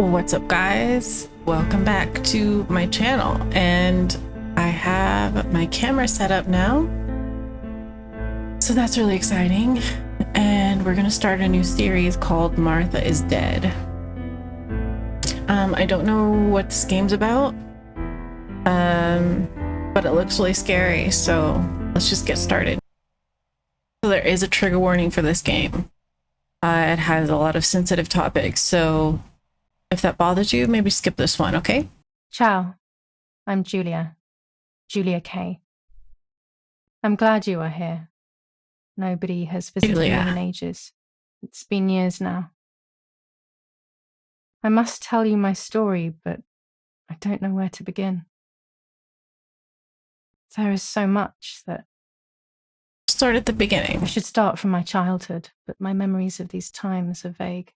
What's up, guys? Welcome back to my channel, and I have my camera set up now, so that's really exciting. And we're gonna start a new series called Martha is Dead. I don't know what this game's about, but it looks really scary, so let's just get started. So there is a trigger warning for this game. It has a lot of sensitive topics, so if that bothers you, maybe skip this one, okay? Ciao, I'm Julia K. I'm glad you are here. Nobody has visited me in ages. It's been years now. I must tell you my story, but I don't know where to begin. There is so much that... Start at the beginning. I should start from my childhood, but my memories of these times are vague.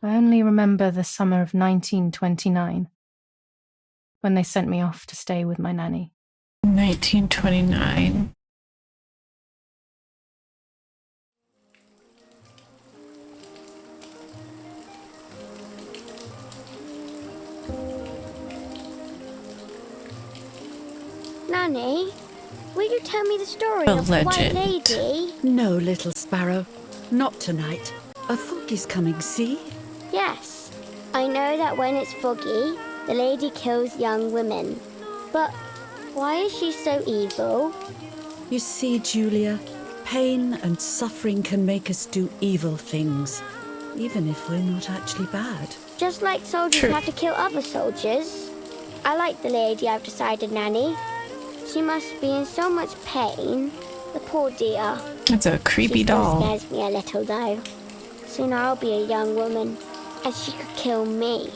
I only remember the summer of 1929, when they sent me off to stay with my nanny. 1929. Nanny, will you tell me the story of the White Lady? No, little sparrow, not tonight. A fog is coming, see? Yes, I know that when it's foggy, the lady kills young women. But why is she so evil? You see, Julia, pain and suffering can make us do evil things, even if we're not actually bad. Just like soldiers have to kill other soldiers. I like the lady, I've decided, Nanny. She must be in so much pain. The poor dear. It's a creepy doll. She scares me a little, though. Soon I'll be a young woman, and she could kill me.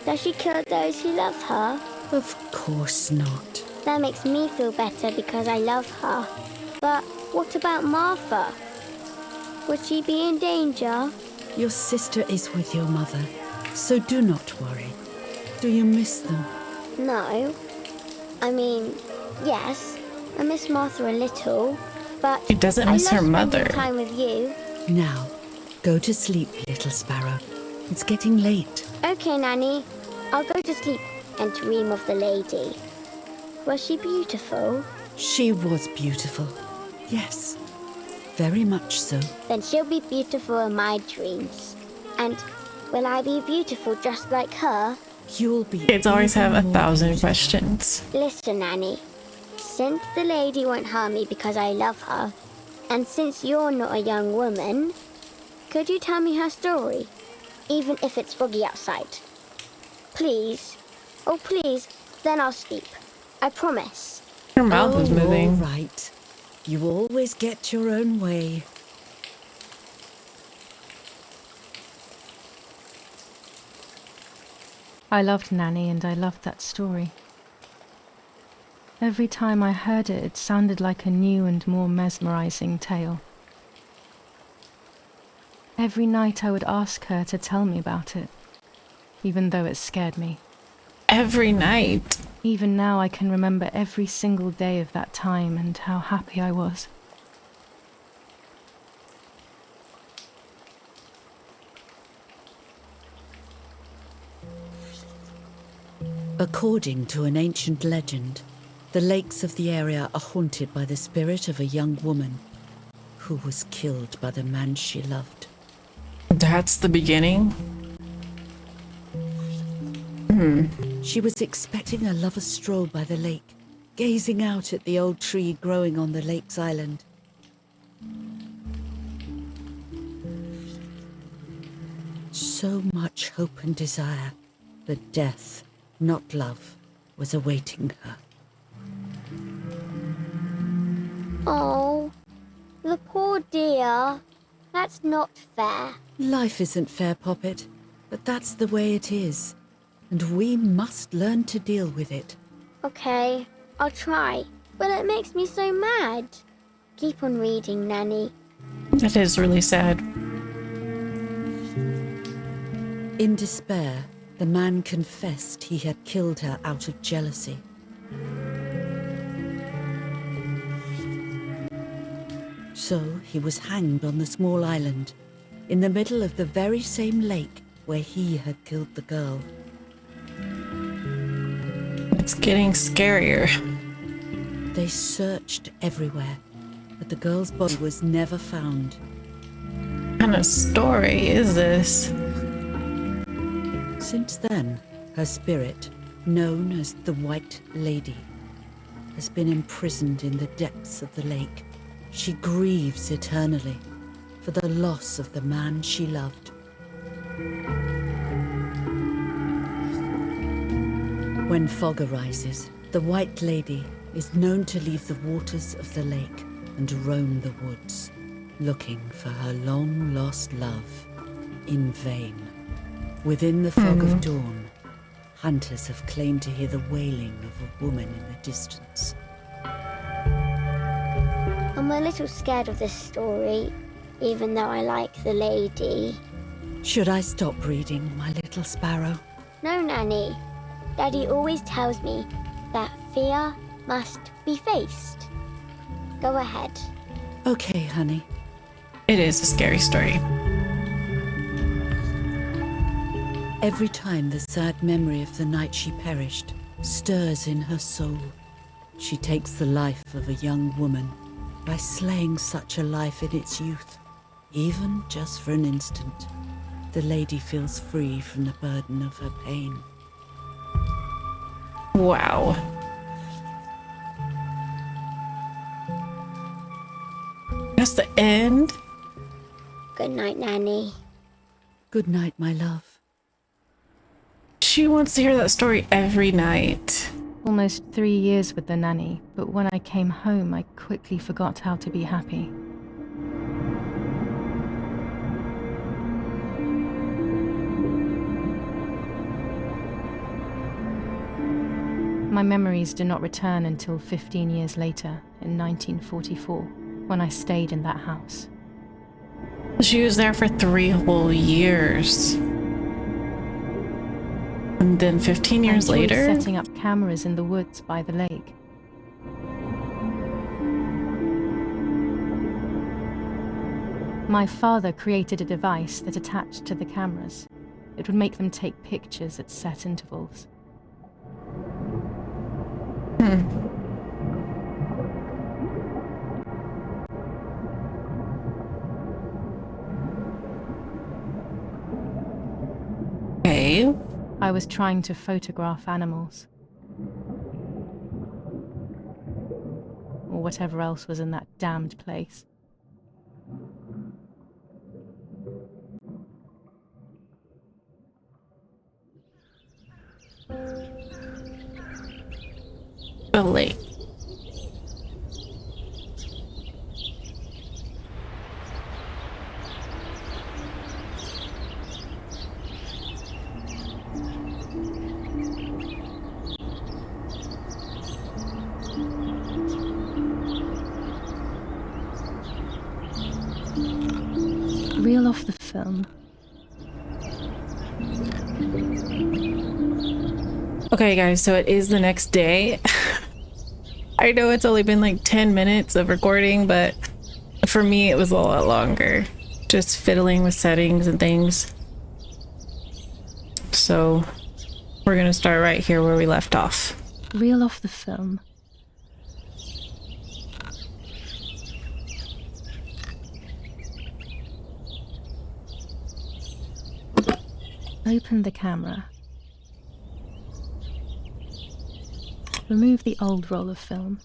Does she kill those who love her? Of course not. That makes me feel better because I love her. But what about Martha? Would she be in danger? Your sister is with your mother, so do not worry. Do you miss them? No. I mean, yes, I miss Martha a little, but she doesn't miss her mother. I love spending time with you. Now, go to sleep, little sparrow. It's getting late. Okay, Nanny. I'll go to sleep and dream of the lady. Was she beautiful? She was beautiful. Yes, very much so. Then she'll be beautiful in my dreams. And will I be beautiful just like her? You'll be... Kids always have 1,000 questions. Listen, Nanny. Since the lady won't harm me because I love her, and since you're not a young woman, could you tell me her story? Even if it's foggy outside. Please. Oh, please. Then I'll sleep. I promise. Her mouth is moving. All right. You always get your own way. I loved Nanny and I loved that story. Every time I heard it, it sounded like a new and more mesmerizing tale. Every night I would ask her to tell me about it, even though it scared me. Every night? Even now I can remember every single day of that time and how happy I was. According to an ancient legend, the lakes of the area are haunted by the spirit of a young woman who was killed by the man she loved. That's the beginning? She was expecting a lover's stroll by the lake, gazing out at the old tree growing on the lake's island. So much hope and desire, but death, not love, was awaiting her. Oh, the poor dear. That's not fair. Life isn't fair, Poppet, but that's the way it is. And we must learn to deal with it. Okay, I'll try. But it makes me so mad. Keep on reading, Nanny. That is really sad. In despair, the man confessed he had killed her out of jealousy. So he was hanged on the small island, in the middle of the very same lake where he had killed the girl. It's getting scarier. They searched everywhere, but the girl's body was never found. What kind of story is this? Since then, her spirit, known as the White Lady, has been imprisoned in the depths of the lake. She grieves eternally for the loss of the man she loved. When fog arises, the White Lady is known to leave the waters of the lake and roam the woods, looking for her long-lost love in vain. Within the fog of dawn, hunters have claimed to hear the wailing of a woman in the distance. I'm a little scared of this story, even though I like the lady. Should I stop reading, my little sparrow? No, Nanny. Daddy always tells me that fear must be faced. Go ahead. Okay, honey. It is a scary story. Every time the sad memory of the night she perished stirs in her soul, she takes the life of a young woman by slaying such a life in its youth. Even just for an instant, the lady feels free from the burden of her pain. Wow. That's the end? Good night, Nanny. Good night, my love. She wants to hear that story every night. Almost 3 years with the nanny, but when I came home, I quickly forgot how to be happy. My memories do not return until 15 years later, in 1944, when I stayed in that house. She was there for 3 whole years. And then 15 years I enjoyed later? setting up cameras in the woods by the lake. My father created a device that attached to the cameras. It would make them take pictures at set intervals. Okay. I was trying to photograph animals. Or whatever else was in that damned place. The lake. Reel off the film. Okay, guys, so it is the next day. I know it's only been like 10 minutes of recording, but for me, it was a lot longer. Just fiddling with settings and things. So we're gonna start right here where we left off. Reel off the film. Open the camera. Remove the old roll of film.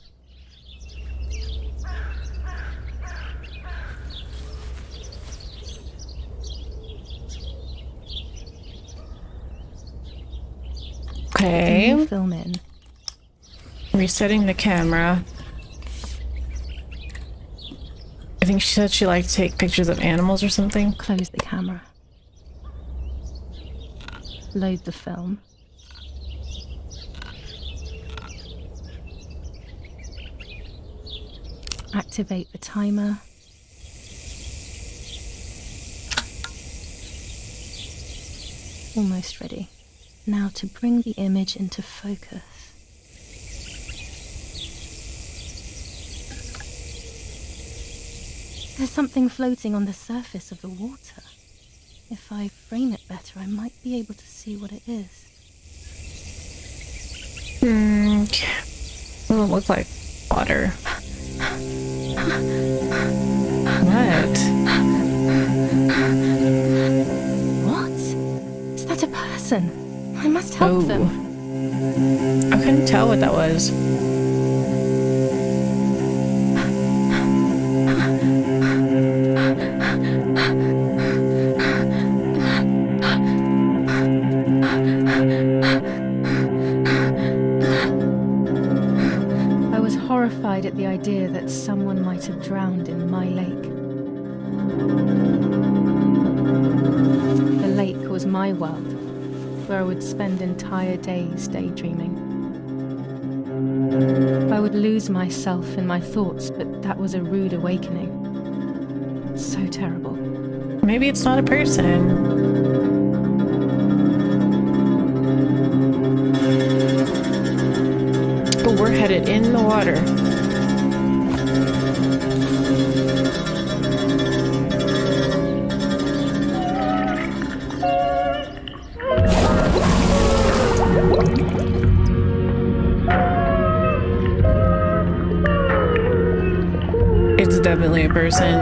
Okay. New film in. Resetting the camera. I think she said she liked to take pictures of animals or something. Close the camera. Load the film. Activate the timer. Almost ready. Now to bring the image into focus. There's something floating on the surface of the water. If I frame it better, I might be able to see what it is. Doesn't look like water. What? What? Is that a person? I must help them. I couldn't tell what that was. I was horrified at the idea that someone might have drowned in my lake. The lake was my world, where I would spend entire days daydreaming. I would lose myself in my thoughts, but that was a rude awakening. So terrible. Maybe it's not a person. But we're headed in the water. It's definitely a person.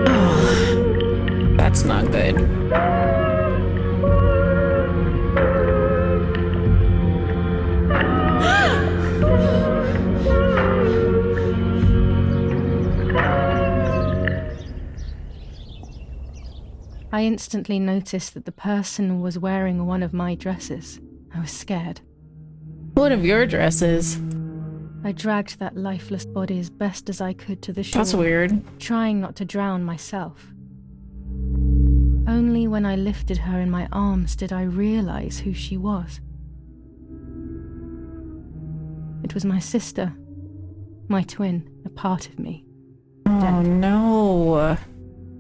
Oh, that's not good. I instantly noticed that the person was wearing one of my dresses. I was scared. One of your dresses. I dragged that lifeless body as best as I could to the shore. That's weird. Trying not to drown myself. Only when I lifted her in my arms did I realize who she was. It was my sister, my twin, a part of me. Oh Dead. no.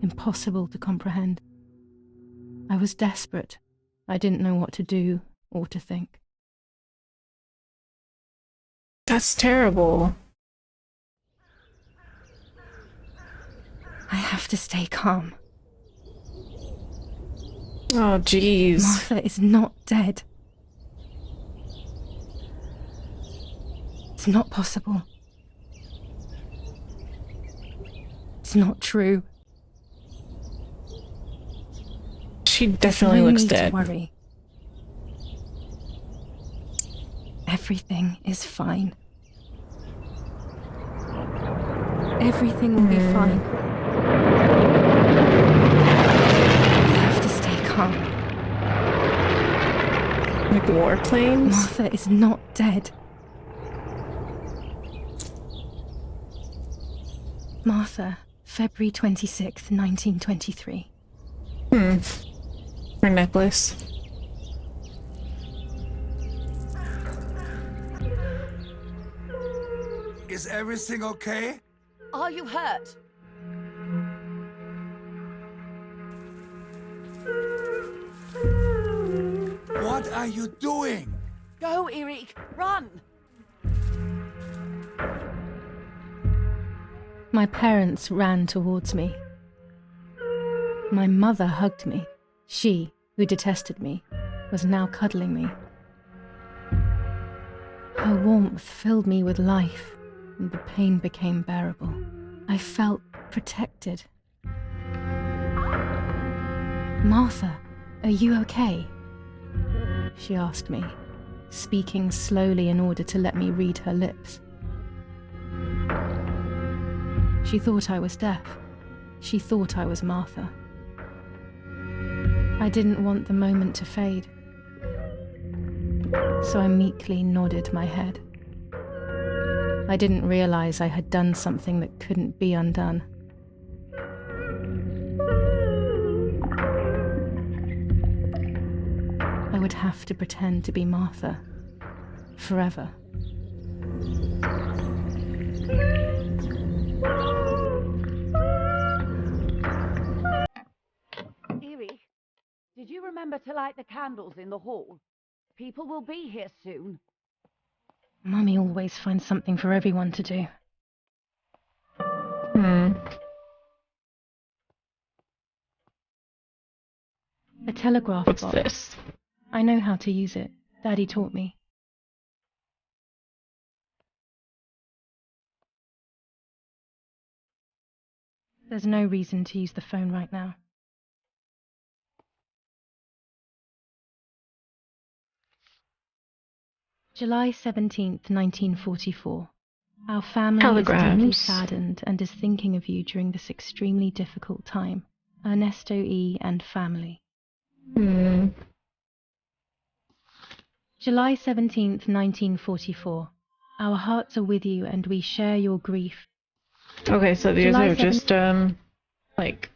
Impossible to comprehend. I was desperate. I didn't know what to do or to think. That's terrible. I have to stay calm. Oh jeez. Martha is not dead. It's not possible. It's not true. She definitely looks dead. No need to worry. Everything is fine. Everything will be fine. I have to stay calm. Like warplanes? Martha is not dead. Martha, February 26th, 1923. Her necklace. Is everything okay? Are you hurt? What are you doing? Go, Eric, run! My parents ran towards me. My mother hugged me. She, who detested me, was now cuddling me. Her warmth filled me with life, and the pain became bearable. I felt protected. Martha, are you okay? She asked me, speaking slowly in order to let me read her lips. She thought I was deaf. She thought I was Martha. I didn't want the moment to fade, so I meekly nodded my head. I didn't realize I had done something that couldn't be undone. I would have to pretend to be Martha forever. Eric, did you remember to light the candles in the hall? People will be here soon. Mummy always finds something for everyone to do. A telegraph What's box. this? I know how to use it. Daddy taught me. There's no reason to use the phone right now. July 17th, 1944. Our family is deeply Telegrams. saddened and is thinking of you during this extremely difficult time. Ernesto E. and family. July 17th, 1944. Our hearts are with you and we share your grief. Okay, so these July are just, like,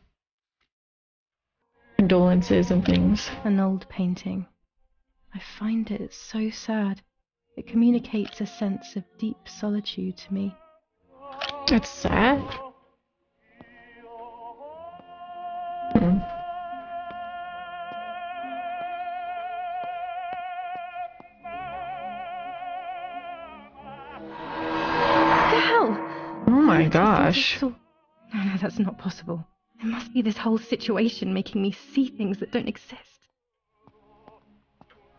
condolences and things. An old painting. I find it so sad. It communicates a sense of deep solitude to me. That's sad. Hmm. What the hell? Oh my I gosh. No, that's not possible. It must be this whole situation making me see things that don't exist.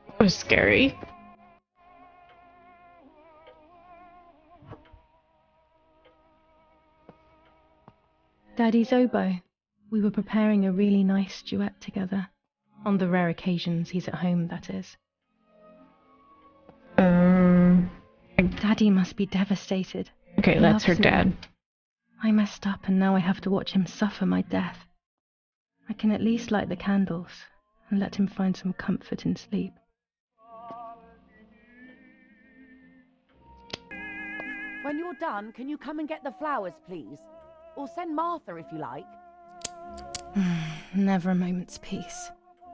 That was scary. Daddy's oboe. We were preparing a really nice duet together. On the rare occasions he's at home, that is. Daddy must be devastated. Okay, He that's her loves me. dad. I messed up and now I have to watch him suffer my death. I can at least light the candles and let him find some comfort in sleep. When you're done, can you come and get the flowers, please? Or send Martha if you like. Never a moment's peace.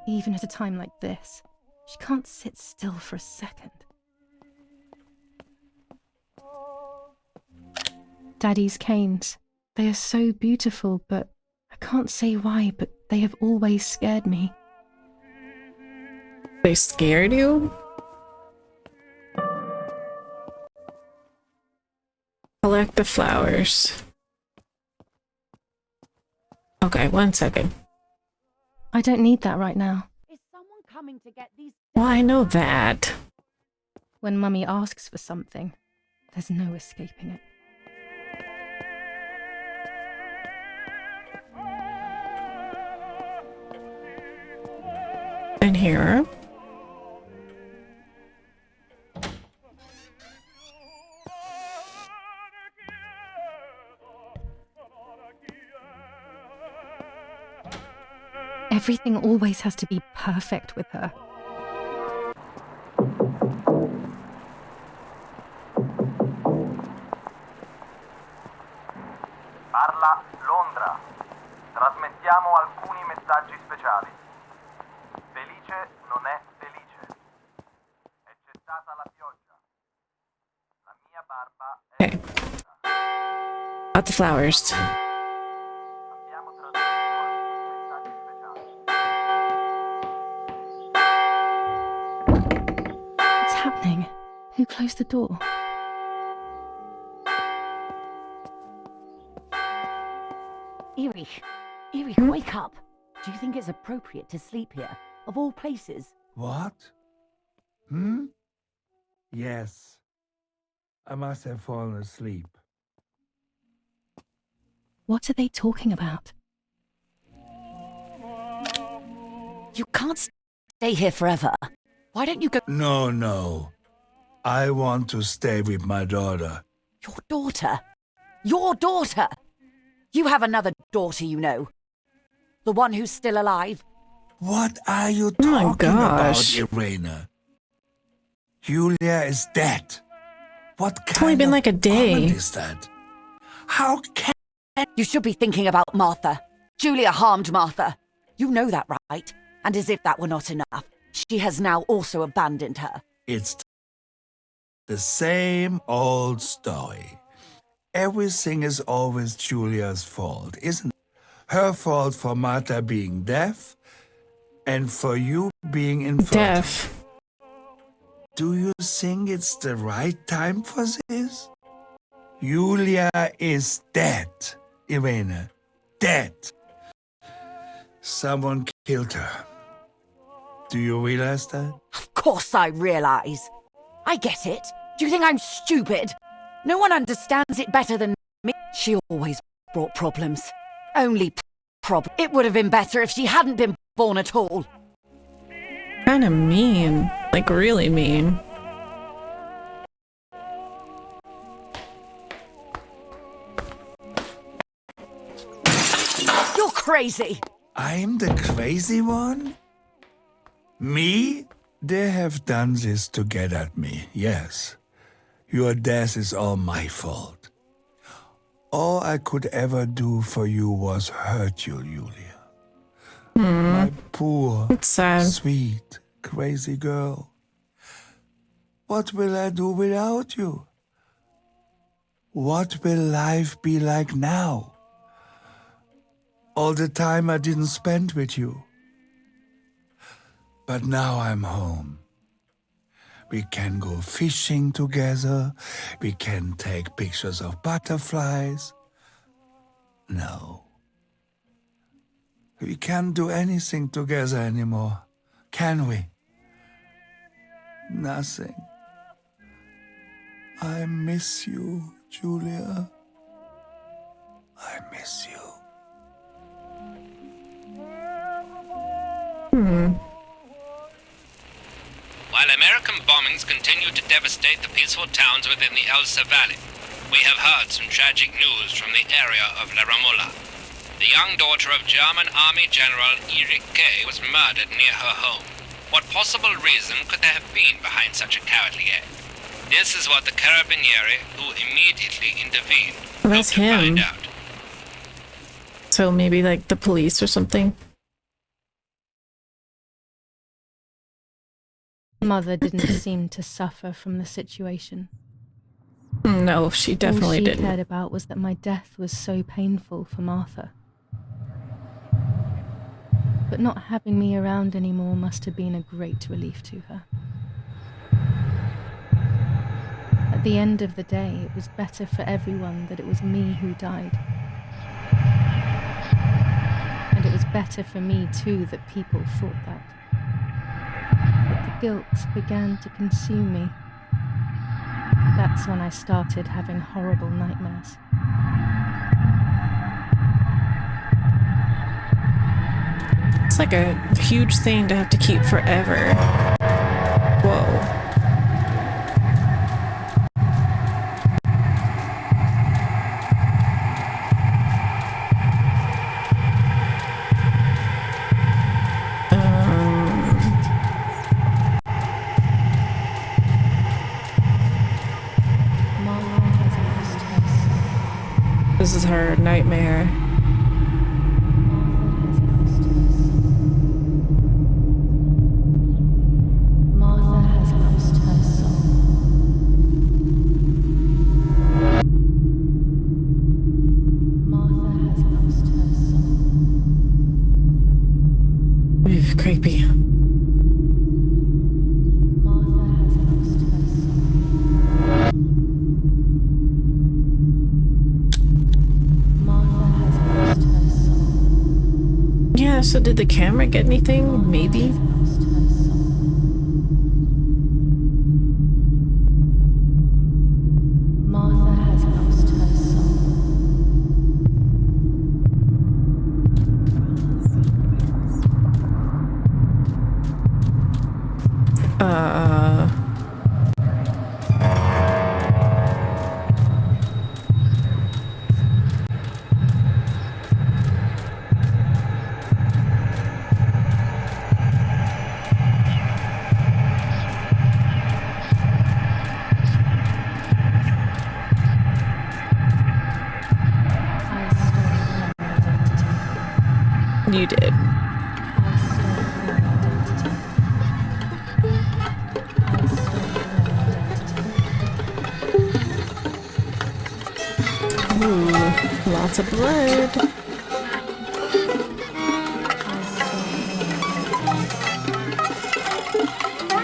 Even at a time like this. She can't sit still for a second. Daddy's canes. They are so beautiful, but I can't say why, but they have always scared me. They scared you? Collect the flowers. Okay, 1 second. I don't need that right now. Is someone coming to get these? Well, I know that. When Mummy asks for something, there's no escaping it. And here. Everything always has to be perfect with her. Parla Londra. Trasmettiamo alcuni messaggi speciali. Felice non è felice. È cessata la pioggia. La mia barba è Okay. rossa. Got the flowers. Abbiamo trasmesso alcuni messaggi speciali. What's happening? Who closed the door? Eerie, wake up. Do you think it's appropriate to sleep here, of all places? What? Yes. I must have fallen asleep. What are they talking about? You can't stay here forever. Why don't you go? No. I want to stay with my daughter. Your daughter? Your daughter? You have another daughter, you know. The one who's still alive. What are you Oh my talking about, gosh. Irena? Julia is dead. What It's only kind been of like a day. comment is that? How can... You should be thinking about Martha. Julia harmed Martha. You know that, right? And as if that were not enough, she has now also abandoned her. It's the same old story. Everything is always Julia's fault, isn't it? Her fault for Martha being deaf and for you being infertile. Deaf. Do you think it's the right time for this? Julia is dead, Irene. Dead. Someone killed her. Do you realize that? Of course I realise. I get it. Do you think I'm stupid? No one understands it better than me. She always brought problems. Only problem. It would have been better if she hadn't been born at all. Kinda mean. Like, really mean. You're crazy. I'm the crazy one? Me? They have done this to get at me, yes. Your death is all my fault. All I could ever do for you was hurt you, Julia. My poor, It's sad. sweet, crazy girl. What will I do without you? What will life be like now? All the time I didn't spend with you. But now I'm home. We can go fishing together. We can take pictures of butterflies. No. We can't do anything together anymore, can we? Nothing. I miss you, Julia. I miss you. While American bombings continue to devastate the peaceful towns within the Elsa Valley, we have heard some tragic news from the area of La Ramola. The young daughter of German Army General Erich K. was murdered near her home. What possible reason could there have been behind such a cowardly act? This is what the Carabinieri, who immediately intervened, Well, that's hope to find him. out. So maybe like the police or something. Mother didn't seem to suffer from the situation. No, she definitely All she didn't. cared about was that my death was so painful for Martha. But not having me around anymore must have been a great relief to her. At the end of the day, it was better for everyone that it was me who died. And it was better for me too that people thought that. But the guilt began to consume me. That's when I started having horrible nightmares. It's like a huge thing to have to keep forever. Whoa. Martha has lost her son. This is her nightmare. Martha has lost her soul. Martha has lost her soul. Ooh, creepy. Martha has lost her soul. Martha has lost her soul. Yeah, so did the camera get anything? Maybe? Lost her soul. Martha has lost her soul. I stole her identity. You did. I stole her identity. I stole her identity. Ooh, lots of blood. I stole her identity. I stole her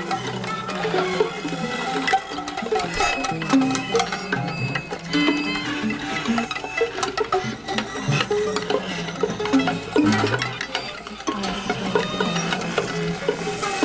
identity.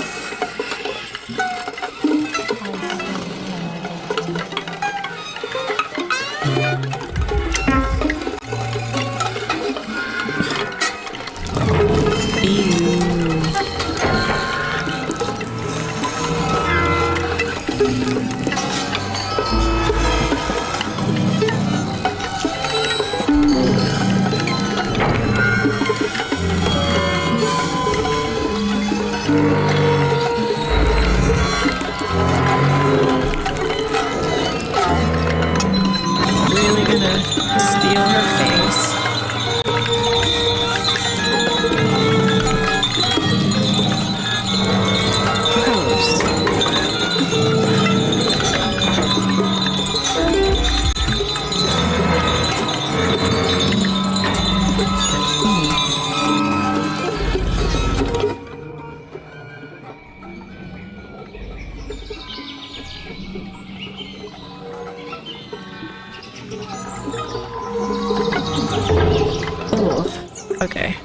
Oh, okay.